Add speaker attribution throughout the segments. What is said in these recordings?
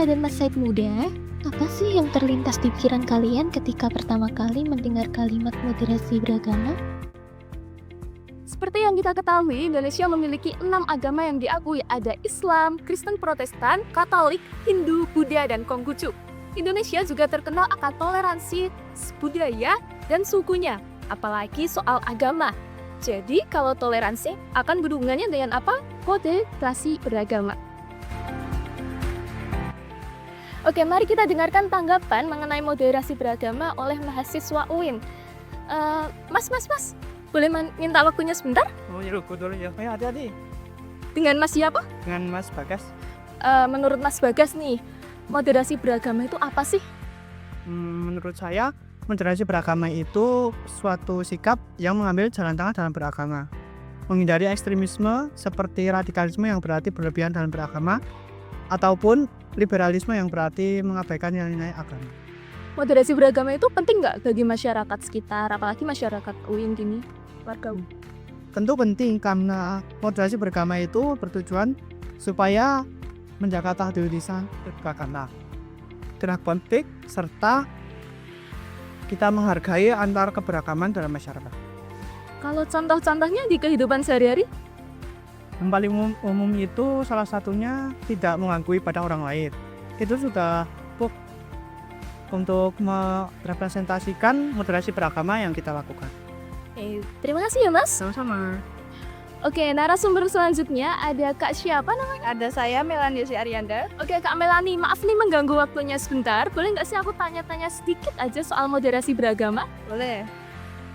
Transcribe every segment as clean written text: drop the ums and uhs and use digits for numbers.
Speaker 1: Ria dan Mas Said muda, apa sih yang terlintas di pikiran kalian ketika pertama kali mendengar kalimat moderasi beragama?
Speaker 2: Seperti yang kita ketahui, Indonesia memiliki 6 agama yang diakui, ada Islam, Kristen Protestan, Katolik, Hindu, Buddha, dan Konghucu. Indonesia juga terkenal akan toleransi budaya dan sukunya, apalagi soal agama. Jadi, kalau toleransi akan berhubungannya dengan apa? Moderasi beragama. Oke, mari kita dengarkan tanggapan mengenai moderasi beragama oleh mahasiswa UIN. Mas, boleh minta waktunya sebentar?
Speaker 3: Oh ya, dulu ya. Ayo hati-hati.
Speaker 2: Dengan Mas siapa?
Speaker 3: Dengan Mas Bagas.
Speaker 2: Menurut Mas Bagas nih, moderasi beragama itu apa sih?
Speaker 3: Menurut saya, moderasi beragama itu suatu sikap yang mengambil jalan tengah dalam beragama. Menghindari ekstremisme seperti radikalisme yang berarti berlebihan dalam beragama, ataupun liberalisme yang berarti mengabaikan nilai-nilai agama.
Speaker 2: Moderasi beragama itu penting nggak bagi masyarakat sekitar, apalagi masyarakat UIN gini, warga UIN?
Speaker 3: Tentu penting karena moderasi beragama itu bertujuan supaya menjaga tahdid lisan beragama, tidak konflik, serta kita menghargai antar keberagaman dalam masyarakat.
Speaker 2: Kalau contoh-contohnya di kehidupan sehari-hari?
Speaker 3: Yang paling umum itu salah satunya tidak mengganggu pada orang lain. Itu sudah cukup untuk merepresentasikan moderasi beragama yang kita lakukan.
Speaker 2: Terima kasih ya Mas.
Speaker 3: Sama-sama.
Speaker 2: Oke, narasumber selanjutnya ada Kak siapa namanya?
Speaker 4: Ada saya Melanie Arianda.
Speaker 2: Oke Kak Melani, maaf nih mengganggu waktunya sebentar. Boleh nggak sih aku tanya-tanya sedikit aja soal moderasi beragama?
Speaker 4: Boleh.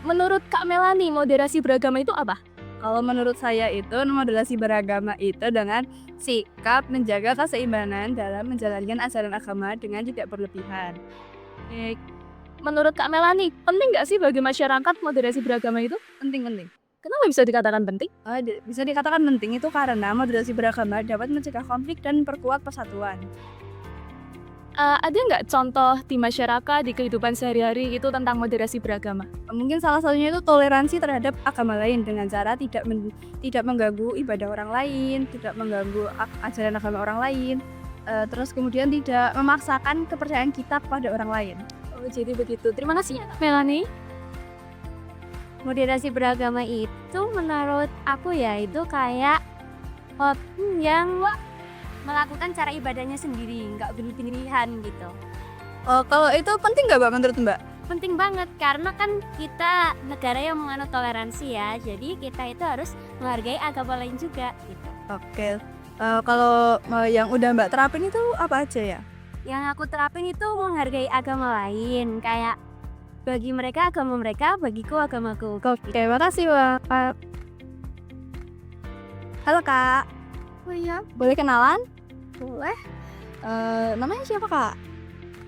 Speaker 2: Menurut Kak Melani, moderasi beragama itu apa?
Speaker 4: Kalau menurut saya itu moderasi beragama itu dengan sikap menjaga keseimbangan dalam menjalankan ajaran agama dengan tidak berlebihan.
Speaker 2: Menurut Kak Melani, penting nggak sih bagi masyarakat moderasi beragama itu?
Speaker 4: Penting.
Speaker 2: Kenapa bisa dikatakan penting?
Speaker 4: Bisa dikatakan penting itu karena moderasi beragama dapat mencegah konflik dan memperkuat persatuan.
Speaker 2: Ada nggak contoh di masyarakat, di kehidupan sehari-hari itu tentang moderasi beragama?
Speaker 4: Mungkin salah satunya itu toleransi terhadap agama lain dengan cara tidak mengganggu ibadah orang lain, tidak mengganggu ajaran agama orang lain, terus kemudian tidak memaksakan kepercayaan kita kepada orang lain.
Speaker 2: Oh, jadi begitu. Terima kasih ya Kak Melani.
Speaker 1: Moderasi beragama itu menurut aku ya itu kayak yang melakukan cara ibadahnya sendiri, nggak berlebihan gitu.
Speaker 4: Kalau itu penting nggak Mbak menurut Mbak?
Speaker 1: Penting banget karena kan kita negara yang menganut toleransi ya, jadi kita itu harus menghargai agama lain juga gitu.
Speaker 4: Oke. Kalau yang udah Mbak terapin itu apa aja ya?
Speaker 1: Yang aku terapin itu menghargai agama lain, kayak bagi mereka agama mereka, bagiku agamaku.
Speaker 4: Oke, makasih Mbak. Halo Kak.
Speaker 1: Oh iya,
Speaker 4: Boleh kenalan?
Speaker 1: boleh.
Speaker 4: Namanya siapa Kak?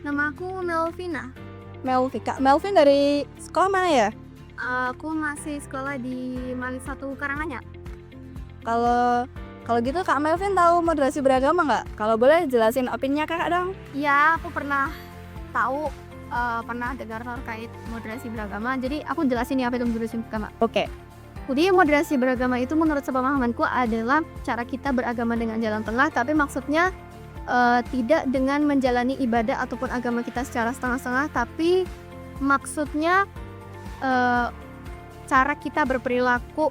Speaker 1: Nama aku Melvina.
Speaker 4: Melvin. Kak Melvin dari sekolah mana ya?
Speaker 1: Aku masih sekolah di Mali 1 Karanganyar.
Speaker 4: Kalau gitu Kak Melvin tahu moderasi beragama nggak? Kalau boleh jelasin opininya Kakak dong.
Speaker 1: Ya, aku pernah tahu, pernah dengar terkait moderasi beragama. Jadi aku jelasin ya apa itu moderasi beragama.
Speaker 4: Oke.
Speaker 1: Jadi moderasi beragama itu menurut sepemahamanku adalah cara kita beragama dengan jalan tengah, tapi maksudnya tidak dengan menjalani ibadah ataupun agama kita secara setengah-setengah, tapi maksudnya cara kita berperilaku,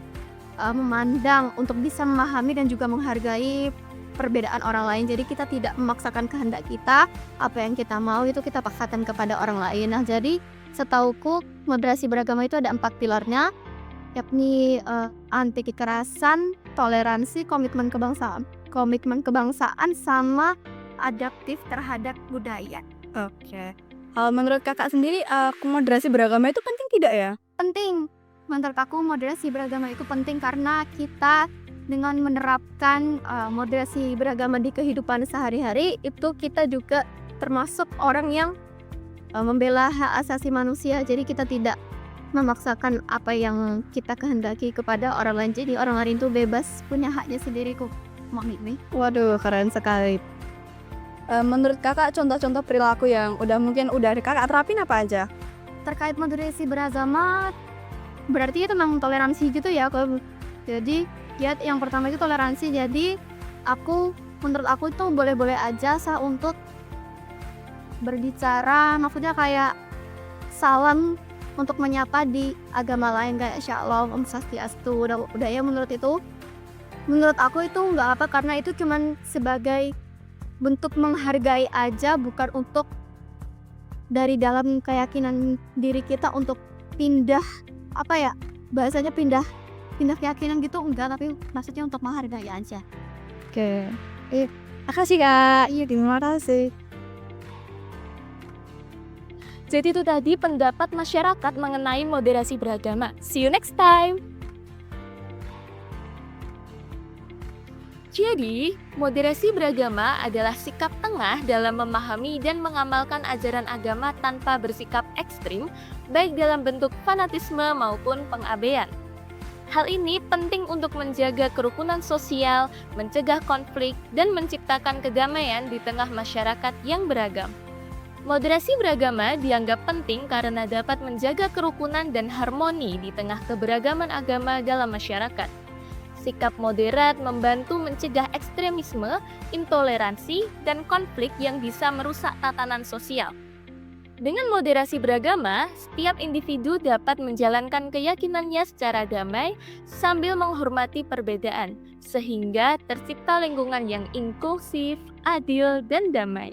Speaker 1: memandang untuk bisa memahami dan juga menghargai perbedaan orang lain. Jadi kita tidak memaksakan kehendak kita, apa yang kita mau itu kita paksakan kepada orang lain. Nah, jadi setauku moderasi beragama itu ada 4 pilarnya, yakni anti kekerasan, toleransi, komitmen kebangsaan sama adaptif terhadap budaya.
Speaker 4: Oke. Kalau menurut Kakak sendiri, moderasi beragama itu penting tidak ya?
Speaker 1: Penting. Menurut aku moderasi beragama itu penting karena kita dengan menerapkan moderasi beragama di kehidupan sehari-hari itu kita juga termasuk orang yang membela hak asasi manusia. Jadi kita tidak memaksakan apa yang kita kehendaki kepada orang lain. Jadi orang lain itu bebas punya haknya sendiri kok.
Speaker 4: Waduh, keren sekali. Menurut Kakak contoh-contoh perilaku yang mungkin udah Kakak terapin apa aja?
Speaker 1: Terkait moderasi beragama berarti itu tentang toleransi gitu ya. Jadi ya yang pertama itu toleransi. Jadi menurut aku itu boleh-boleh aja untuk berbicara, maksudnya kayak salam untuk menyapa di agama lain kayak Shalom, Om Swastiastu. Udah ya menurut aku itu nggak apa, karena itu cuman sebagai bentuk menghargai aja, bukan untuk dari dalam keyakinan diri kita untuk pindah bahasanya pindah keyakinan gitu, enggak, tapi maksudnya untuk menghargai aja.
Speaker 4: Oke. Makasih Kak. Iya, terima kasih.
Speaker 2: Jadi itu tadi pendapat masyarakat mengenai moderasi beragama. See you next time! Jadi, moderasi beragama adalah sikap tengah dalam memahami dan mengamalkan ajaran agama tanpa bersikap ekstrim, baik dalam bentuk fanatisme maupun pengabaian. Hal ini penting untuk menjaga kerukunan sosial, mencegah konflik, dan menciptakan kedamaian di tengah masyarakat yang beragam. Moderasi beragama dianggap penting karena dapat menjaga kerukunan dan harmoni di tengah keberagaman agama dalam masyarakat. Sikap moderat membantu mencegah ekstremisme, intoleransi, dan konflik yang bisa merusak tatanan sosial. Dengan moderasi beragama, setiap individu dapat menjalankan keyakinannya secara damai sambil menghormati perbedaan, sehingga tercipta lingkungan yang inklusif, adil, dan damai.